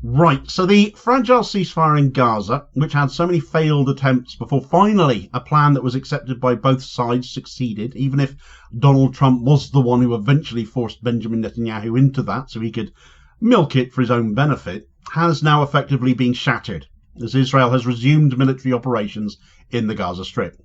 Right, so the fragile ceasefire in Gaza, which had so many failed attempts before finally a plan that was accepted by both sides succeeded, even if Donald Trump was the one who eventually forced Benjamin Netanyahu into that so he could milk it for his own benefit, has now effectively been shattered as Israel has resumed military operations in the Gaza Strip.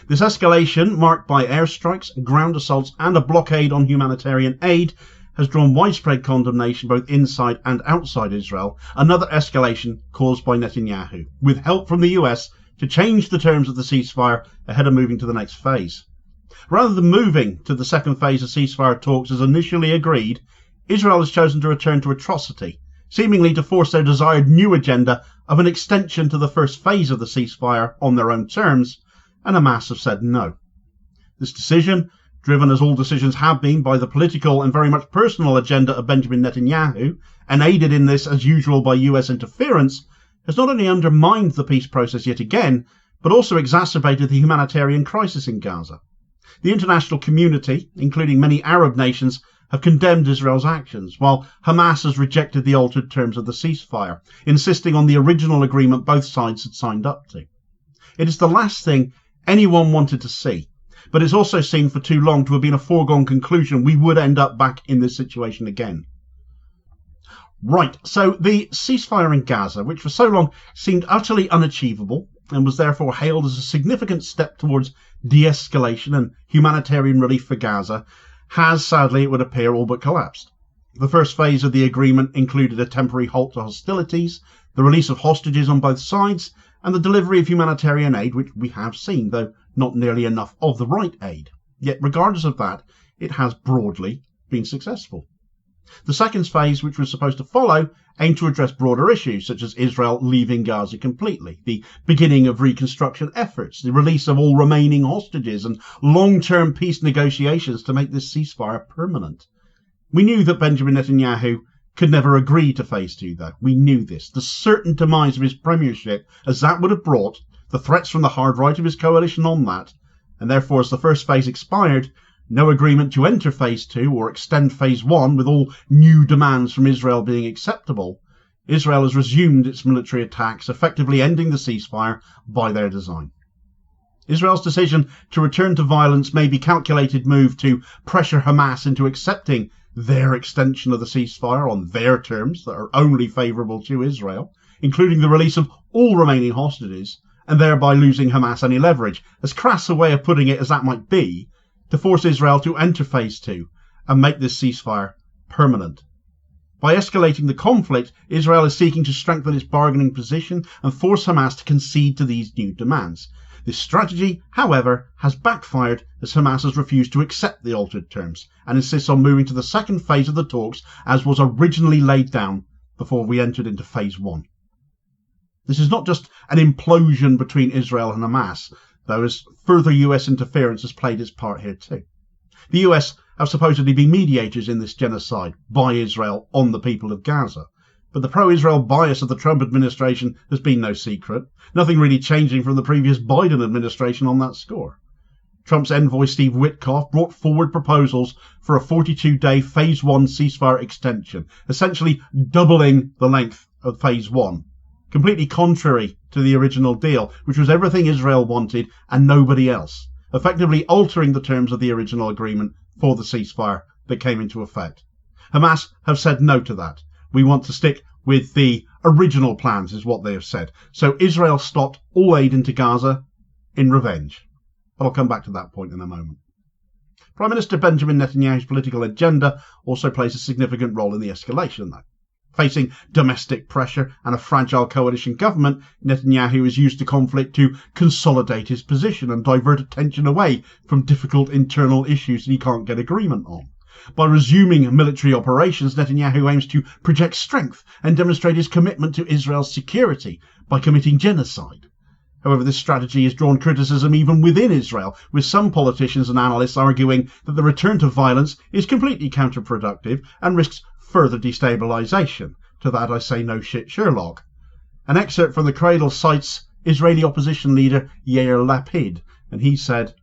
This escalation, marked by airstrikes, ground assaults and a blockade on humanitarian aid, has drawn widespread condemnation both inside and outside Israel, another escalation caused by Netanyahu, with help from the US to change the terms of the ceasefire ahead of moving to the next phase. Rather than moving to the second phase of ceasefire talks as initially agreed, Israel has chosen to return to atrocity, seemingly to force their desired new agenda of an extension to the first phase of the ceasefire on their own terms, and Hamas have said no. This decision, driven as all decisions have been by the political and very much personal agenda of Benjamin Netanyahu, and aided in this as usual by US interference, has not only undermined the peace process yet again, but also exacerbated the humanitarian crisis in Gaza. The international community, including many Arab nations, have condemned Israel's actions, while Hamas has rejected the altered terms of the ceasefire, insisting on the original agreement both sides had signed up to. It is the last thing anyone wanted to see, but it's also seemed for too long to have been a foregone conclusion we would end up back in this situation again. Right, so the ceasefire in Gaza, which for so long seemed utterly unachievable and was therefore hailed as a significant step towards de-escalation and humanitarian relief for Gaza, has, sadly it would appear, all but collapsed. The first phase of the agreement included a temporary halt to hostilities, the release of hostages on both sides, and the delivery of humanitarian aid, which we have seen, though not nearly enough of the right aid. Yet, regardless of that, it has broadly been successful. The second phase, which was supposed to follow, aimed to address broader issues, such as Israel leaving Gaza completely, the beginning of reconstruction efforts, the release of all remaining hostages, and long-term peace negotiations to make this ceasefire permanent. We knew that Benjamin Netanyahu could never agree to phase 2, though. We knew this. The certain demise of his premiership, as that would have brought, the threats from the hard right of his coalition on that, and therefore as the first phase expired, no agreement to enter phase 2 or extend phase 1 with all new demands from Israel being acceptable, Israel has resumed its military attacks, effectively ending the ceasefire by their design. Israel's decision to return to violence may be a calculated move to pressure Hamas into accepting their extension of the ceasefire on their terms that are only favourable to Israel, including the release of all remaining hostages, and thereby losing Hamas any leverage, as crass a way of putting it as that might be, to force Israel to enter phase 2 and make this ceasefire permanent. By escalating the conflict, Israel is seeking to strengthen its bargaining position and force Hamas to concede to these new demands. This strategy, however, has backfired as Hamas has refused to accept the altered terms and insists on moving to the second phase of the talks as was originally laid down before we entered into phase 1. This is not just an implosion between Israel and Hamas, though, as further US interference has played its part here too. The US have supposedly been mediators in this genocide by Israel on the people of Gaza, but the pro-Israel bias of the Trump administration has been no secret, nothing really changing from the previous Biden administration on that score. Trump's envoy Steve Witkoff brought forward proposals for a 42-day phase 1 ceasefire extension, essentially doubling the length of phase 1. Completely contrary to the original deal, which was everything Israel wanted and nobody else, effectively altering the terms of the original agreement for the ceasefire that came into effect. Hamas have said no to that. We want to stick with the original plans, is what they have said. So Israel stopped all aid into Gaza in revenge. But I'll come back to that point in a moment. Prime Minister Benjamin Netanyahu's political agenda also plays a significant role in the escalation, though. Facing domestic pressure and a fragile coalition government, Netanyahu has used the conflict to consolidate his position and divert attention away from difficult internal issues that he can't get agreement on. By resuming military operations, Netanyahu aims to project strength and demonstrate his commitment to Israel's security by committing genocide. However, this strategy has drawn criticism even within Israel, with some politicians and analysts arguing that the return to violence is completely counterproductive and risks further destabilisation. To that I say no shit Sherlock. An excerpt from the Cradle cites Israeli opposition leader Yair Lapid, and he said,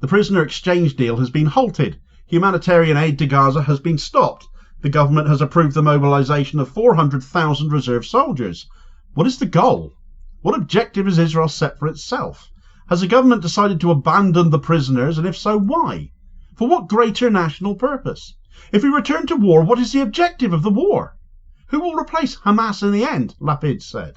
"The prisoner exchange deal has been halted. Humanitarian aid to Gaza has been stopped. The government has approved the mobilisation of 400,000 reserve soldiers. What is the goal? What objective has Israel set for itself? Has the government decided to abandon the prisoners, and if so, why? For what greater national purpose? If we return to war, what is the objective of the war? Who will replace Hamas in the end? Lapid said.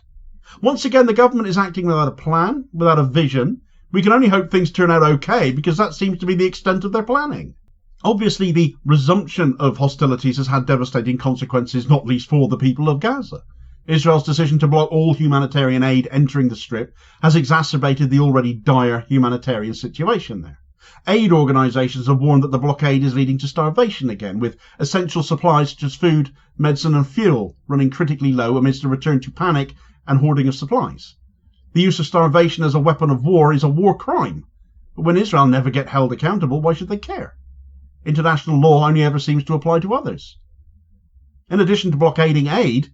Once again, the government is acting without a plan, without a vision. We can only hope things turn out okay, because that seems to be the extent of their planning. Obviously, the resumption of hostilities has had devastating consequences, not least for the people of Gaza. Israel's decision to block all humanitarian aid entering the Strip has exacerbated the already dire humanitarian situation there. Aid organisations have warned that the blockade is leading to starvation again, with essential supplies such as food, medicine and fuel running critically low amidst a return to panic and hoarding of supplies. The use of starvation as a weapon of war is a war crime, but when Israel never get held accountable, why should they care? International law only ever seems to apply to others. In addition to blockading aid,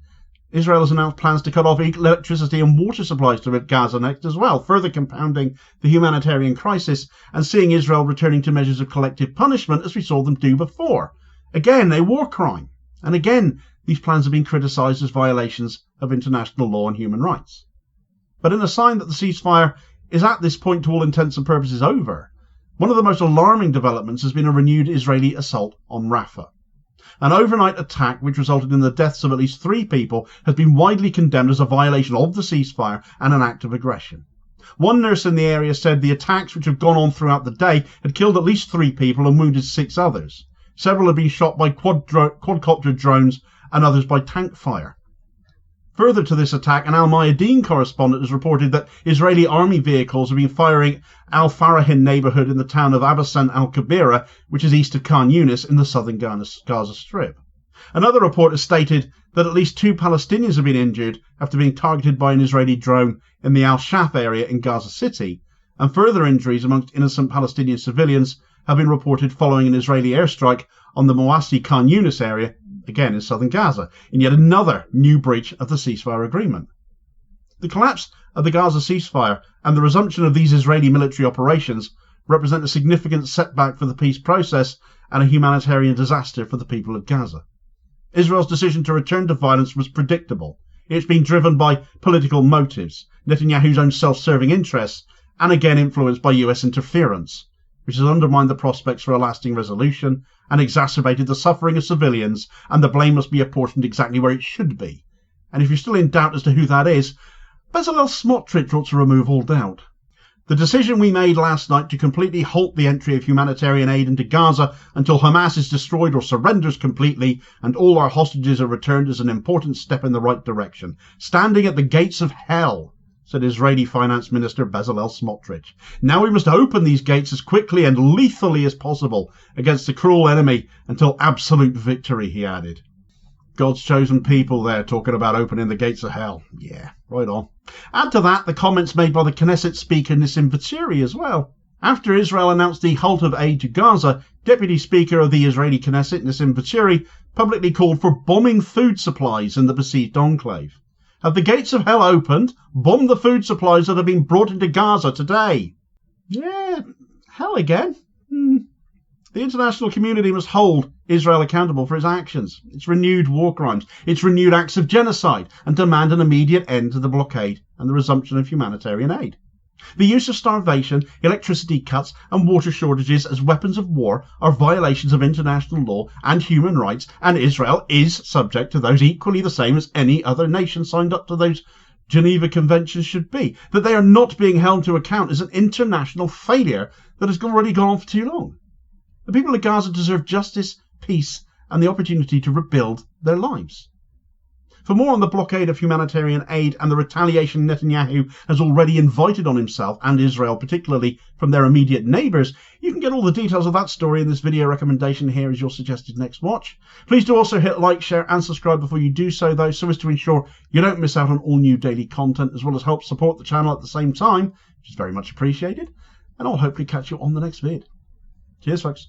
Israel has announced plans to cut off electricity and water supplies to Gaza next as well, further compounding the humanitarian crisis and seeing Israel returning to measures of collective punishment as we saw them do before. Again, a war crime. And again, these plans have been criticised as violations of international law and human rights. But in a sign that the ceasefire is at this point to all intents and purposes over, one of the most alarming developments has been a renewed Israeli assault on Rafah. An overnight attack which resulted in the deaths of at least 3 people has been widely condemned as a violation of the ceasefire and an act of aggression. One nurse in the area said the attacks which have gone on throughout the day had killed at least 3 people and wounded 6 others. Several have been shot by quadcopter drones and others by tank fire. Further to this attack, an Al Mayadeen correspondent has reported that Israeli army vehicles have been firing Al Farahin neighbourhood in the town of Abbasan al-Kabira, which is east of Khan Younis in the southern Gaza Strip. Another report has stated that at least 2 Palestinians have been injured after being targeted by an Israeli drone in the Al-Shaf area in Gaza City, and further injuries amongst innocent Palestinian civilians have been reported following an Israeli airstrike on the Mawasi Khan Younis area, again in southern Gaza, in yet another new breach of the ceasefire agreement. The collapse of the Gaza ceasefire and the resumption of these Israeli military operations represent a significant setback for the peace process and a humanitarian disaster for the people of Gaza. Israel's decision to return to violence was predictable. It's been driven by political motives, Netanyahu's own self-serving interests, and again influenced by US interference, which has undermined the prospects for a lasting resolution and exacerbated the suffering of civilians, and the blame must be apportioned exactly where it should be. And if you're still in doubt as to who that is, Bezalel Smotrich ought to remove all doubt. The decision we made last night to completely halt the entry of humanitarian aid into Gaza until Hamas is destroyed or surrenders completely and all our hostages are returned is an important step in the right direction, standing at the gates of hell, said Israeli Finance Minister Bezalel Smotrich. Now we must open these gates as quickly and lethally as possible against the cruel enemy until absolute victory, he added. God's chosen people there talking about opening the gates of hell. Yeah, right on. Add to that the comments made by the Knesset speaker Nissim Vatsiri as well. After Israel announced the halt of aid to Gaza, Deputy Speaker of the Israeli Knesset Nissim Vatsiri publicly called for bombing food supplies in the besieged enclave. Have the gates of hell opened? Bomb the food supplies that have been brought into Gaza today. Yeah, hell again. The international community must hold Israel accountable for its actions, its renewed war crimes, its renewed acts of genocide, and demand an immediate end to the blockade and the resumption of humanitarian aid. The use of starvation, electricity cuts, and water shortages as weapons of war are violations of international law and human rights, and Israel is subject to those equally the same as any other nation signed up to those Geneva Conventions should be. That they are not being held to account is an international failure that has already gone on for too long. The people of Gaza deserve justice, peace, and the opportunity to rebuild their lives. For more on the blockade of humanitarian aid and the retaliation Netanyahu has already invited on himself and Israel, particularly from their immediate neighbours, you can get all the details of that story in this video recommendation here as your suggested next watch. Please do also hit like, share and subscribe before you do so, though, so as to ensure you don't miss out on all new daily content, as well as help support the channel at the same time, which is very much appreciated. And I'll hopefully catch you on the next vid. Cheers, folks.